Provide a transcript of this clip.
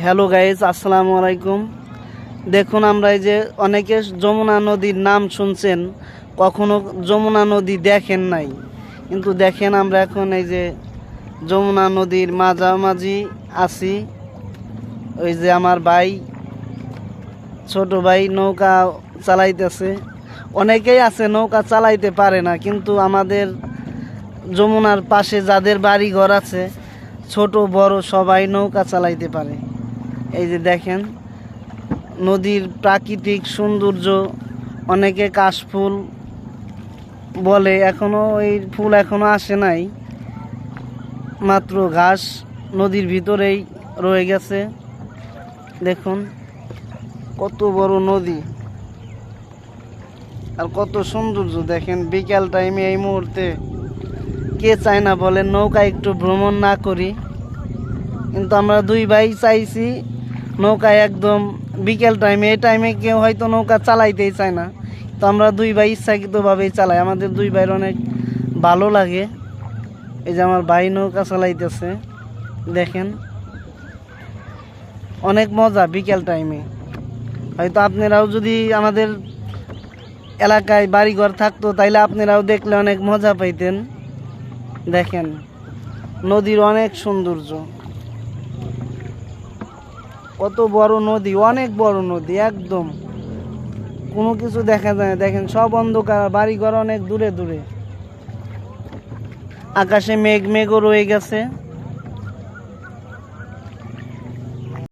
Hello guys, আসসালামু আলাইকুম। দেখুন, আমরা এই যে অনেকে যমুনা নদীর নাম শুনছেন, কখনো যমুনা নদী দেখেন নাই, কিন্তু দেখেন আমরা এখন এই যে যমুনা নদীর মাঝামাঝি আছি। ওই যে আমার ভাই, ছোট ভাই নৌকা চালাইতেছে। অনেকেই আছে নৌকা চালাইতে পারে না, কিন্তু আমাদের যমুনার পাশে যাদের বাড়ি ঘর আছে, ছোট বড় সবাই নৌকা চালাইতে পারে। এই যে দেখেন নদীর প্রাকৃতিক সৌন্দর্য। অনেকে কাশফুল বলে, এখনো এই ফুল এখনো আসে নাই, মাত্র ঘাস নদীর ভিতরেই রয়ে গেছে। দেখুন কত বড় নদী আর কত সৌন্দর্য। দেখেন বিকেল টাইমে এই মুহূর্তে কে চায় না বলে নৌকা একটু ভ্রমণ না করি, কিন্তু আমরা দুই ভাই চাইছি নৌকায় একদম বিকেল টাইমে। এই টাইমে কেউ হয়তো নৌকা চালাইতেই চায় না, তো আমরা দুই ভাই ইচ্ছাকৃতভাবেই চালাই। আমাদের দুই ভাইয়ের অনেক ভালো লাগে। এই যে আমার ভাই নৌকা চালাইতেছে, দেখেন অনেক মজা বিকেল টাইমে। হয়তো আপনারাও যদি আমাদের এলাকায় বাড়িঘর থাকতো, তাইলে আপনারাও দেখলে অনেক মজা পাইতেন। দেখেন নদীর অনেক সৌন্দর্য, কত বড় নদী, অনেক বড় নদী, একদম কোনো কিছু দেখা যায় না। দেখেন সব অন্ধকার, বাড়িঘর অনেক দূরে দূরে, আকাশে মেঘও রয়ে গেছে।